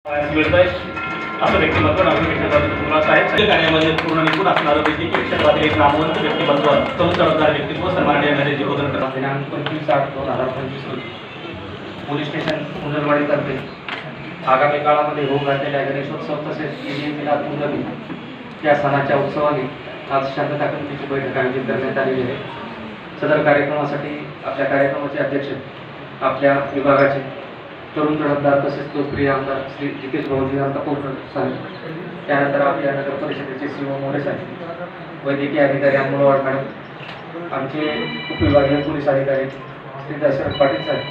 असं व्यक्तिमत्व कार्यामध्ये पूर्ण निपुण असणारं वैद्यकीय क्षेत्रातील एक नामवंत व्यक्तिमत्व संस्कारदार व्यक्तित्व सन्माननीय नरेंद्रजी बोधन करतात. दिनांक 25/8/2025 रोजी पोलीस स्टेशन मुंदरवाडीतर्फे आगामी काळामध्ये होऊ घातलेल्या गणेशोत्सव तसेच ईद मिलाद उन नबी या सणाच्या उत्सवाने आज शांतता कमिटीची बैठक आयोजित करण्यात आलेली आहे. सदर कार्यक्रमासाठी आपल्या कार्यक्रमाचे अध्यक्ष आपल्या विभागाचे तरुण तडफदार तसेच लोकप्रिय आमदार श्री जितेश भाऊजी अंतपूर साहेब, त्यानंतर आपल्या नगर परिषदेचे सीओ मोरे साहेब, वैद्यकीय अधिकारी अंबुळवाड मॅडम, आमचे उपविभागीय पोलीस अधिकारी श्री दशरथ पाटील साहेब,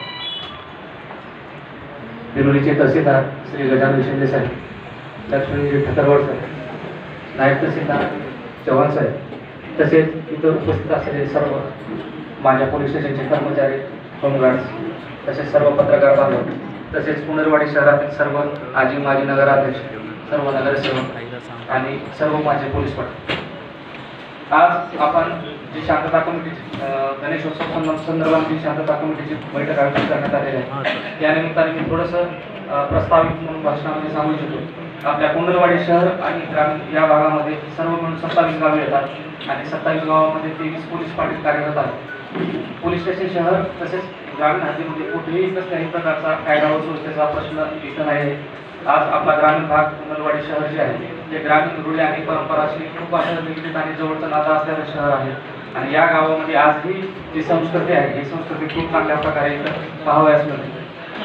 बिरोलीचे तहसीलदार श्री गजानन शिंदे साहेब, लक्ष्मीजी ठकरवाड साहेब, नायब तहसीलदार चव्हाण साहेब, तसेच इतर उपस्थित असलेले सर्व माझ्या पोलीस स्टेशनचे कर्मचारी, होमगार्ड्स, तसेच सर्व पत्रकार बांधव, तसेच पुनर्वाडी शहरातील सर्व आजी माजी नगराध्यक्ष, सर्व नगरसेवक आणि सर्व माझे पोलीस पाटील, आज आपण जी शांतता कमिटीची गणेशोत्सव संदर्भात शांतता कमिटीची बैठक आयोजित करण्यात आलेली आहे. या निमित्ताने मी थोडंसं प्रस्तावित म्हणून भाषणामध्ये सांगू इच्छितो. आपल्या पुनर्वाडी शहर आणि ग्रामीण या भागामध्ये सर्व मिळून 27 गावे येतात आणि 27 गावामध्ये 23 पोलीस पाटील कार्यरत आहेत. पोलीस स्टेशन शहर तसेच ग्रामीण हद्दीमध्ये कुठेही कसल्याही प्रकारचा कायदा व सुव्यवस्थेचा प्रश्न इथं नाही आहे. आज आपला ग्रामीण भाग पुनर्वाडी शहर जे आहे ते ग्रामीण रूढी आणि परंपराशी खूप असं निगडीत आणि जवळचं नातं असलेलं शहर आहे आणि या गावामध्ये आजही जी संस्कृती आहे ही संस्कृती खूप चांगल्या प्रकारे इथं पाहावयास मिळते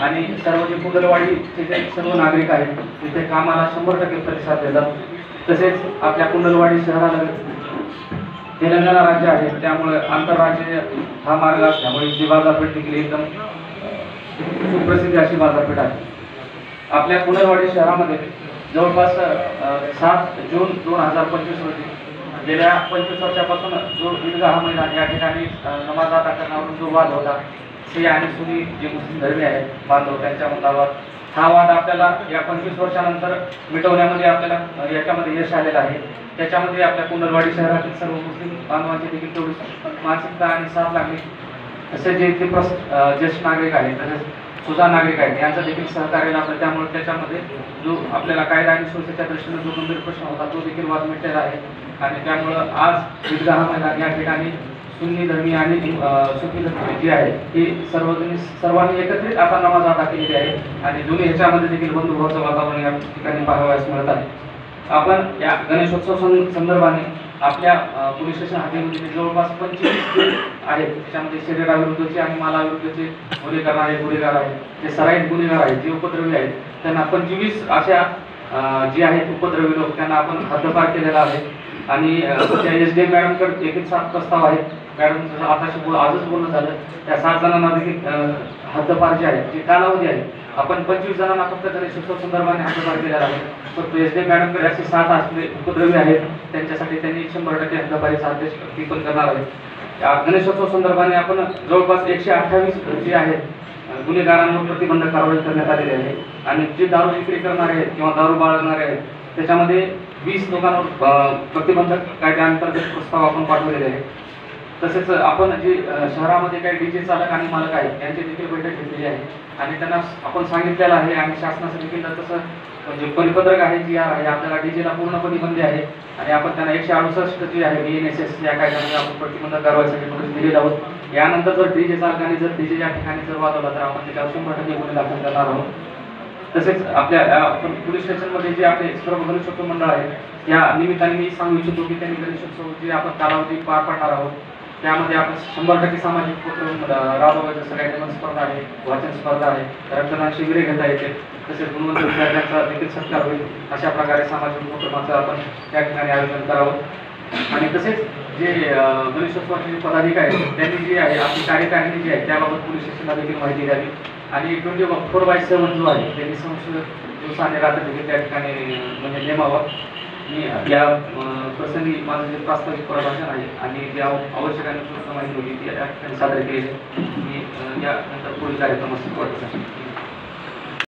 आणि सर्व जे पुनर्वाडीचे जे सर्व नागरिक आहेत तिथे कामाला 100% प्रतिसाद देतात. तसेच आपल्या पुनर्वाडी शहराला तेलंगणा राज्य आहे, त्यामुळे आंतरराज्य हा मार्ग असल्यामुळे जी बाजारपेठ देखील एकदम सुप्रसिद्ध अशी बाजारपेठ आहे. आपल्या पुनर्वाडी शहरामध्ये जवळपास 7 जून 2025 रोजी गेल्या 25 वर्षापासून जो ईदगाह मैदान या ठिकाणी नमाज अदा करण्यावरून जो वाद होता, स्त्री आणि सुनी जे मुस्लिम धर्मीय आहेत बांधव त्यांच्या मुद्द्यावर, हा वाद आपल्याला या 25 वर्षानंतर मिटवण्यामध्ये आपल्याला याच्यामध्ये यश आलेलं आहे. त्याच्यामध्ये आपल्या पुनर्वाडी शहरातील सर्व मुस्लिम बांधवांची देखील तेवढी मानसिकता आणि साथ लागली. तसे जे इथे ज्येष्ठ नागरिक आहेत तसेच सुजाण नागरिक आहेत यांचं देखील सहकार्य लाभलं. त्यामुळे त्याच्यामध्ये जो आपल्याला कायदा आणि सुव्यवस्थेच्या दृष्टीने जो गंभीर प्रश्न होता तो देखील वाद मिटलेला आहे आणि त्यामुळं आज ईदगाह मैदान या ठिकाणी सुन्नी धर्मीय आणि सुफी धर्मीय जी आहे ही सर्वांनी एकत्रित आता नमाज अदा केलेली आहे आणि दोन्ही ह्याच्यामध्ये देखील बंधुभावाचं वातावरण या ठिकाणी पाहावयास मिळत आहे. आपण या गणेशोत्सव संदर्भाने आपल्या पोलीस स्टेशन हद्दीमध्ये जवळपास 25 आहेत. त्याच्यामध्ये शरीराविरुद्धचे आणि मालाविरुद्धचे गुन्हे करणारे गुन्हेगार आहेत, जे सराईत गुन्हेगार आहेत, जे उपद्रवी आहेत, त्यांना 25 अशा जे आहेत उपद्रवी लोक त्यांना आपण हद्दपार केलेला आहे आणि त्या SD मॅडमकडे एकच 7 प्रस्ताव आहेत. मॅडम आजच बोलणं झालं, त्या 7 जणांना देखील हद्दपार जे आहे जे कालावधी आहे आपण 25 जणांना फक्त गणेशोत्सव संदर्भाने हद्दपार केलेला आहे. फक्त SD मॅडमकडे असे 7 असले उपद्रवी आहेत त्यांच्यासाठी त्यांनी 100% हद्दपारीचा आदेश ती पण करणार आहे. गणेशोत्सव संदर्भाने आपण जवळपास 128 जे आहेत गुन्हेगारांवर प्रतिबंधक कारवाई करण्यात आलेली आहे आणि जे दारू विक्री करणारे आहेत किंवा दारू बाळगणारे आहेत त्याच्यामध्ये 20 लोकांवर प्रतिबंधक कायद्याअंतर्गत प्रस्ताव आपण पाठवलेले आहे. तसेच आपण जे शहरामध्ये काही DJ चालक आणि मालक आहेत यांची देखील बैठक घेतलेली आहे आणि त्यांना आपण सांगितलेलं आहे आणि शासनाचं देखील तसं म्हणजे परिपत्रक आहे जी आहे आपल्याला DJ ला पूर्णपणे बंदी आहे आणि आपण त्यांना 168 जी आहे BNSS या कायद्यामध्ये आपण प्रतिबंधक कारवाईसाठी नोटीस दिलेली आहोत. यानंतर जर DJ चालकांनी जर DJ या ठिकाणी जर वाजवला तर आपण त्याच्यावर 100% गुन्हे दाखल करणार आहोत. तसेच आपल्या पोलीस स्टेशनमध्ये जे आपले सर्व गणेशोत्सव मंडळ आहेत या निमित्ताने मी सांगू इच्छितो की त्यांनी गणेशोत्सव जे आपण कालावधी पार पाडणार आहोत त्यामध्ये आपण 100% सामाजिक उपक्रम राबवायचे. जसं काही निबंध स्पर्धा आहे, वाचन स्पर्धा आहे, रक्तदान शिबिरे घेता येते, तसेच गुणवंत विद्यार्थ्यांचा देखील सत्कार होईल. अशा प्रकारे सामाजिक उपक्रमाचं आपण त्या ठिकाणी आयोजन करावं आणि तसेच जे गणेशोत्सवाचे पदाधिकारी आहेत त्यांनी जे आहे आपली कार्यकारिणी जी आहे त्याबाबत पोलीस स्टेशनला देखील माहिती द्यावी आणि 24/7 जो आहे त्यांनी दिवसाने रात्र देखील त्या ठिकाणी म्हणजे नेमावं. मी या प्रसंगी माझं जे प्रास्ताविक प्रभाषण आहे आणि जे आवश्यक आणि माहिती होती ती या ठिकाणी सादर केली. मी यानंतर पुढील कार्यक्रमास वाटत आहे.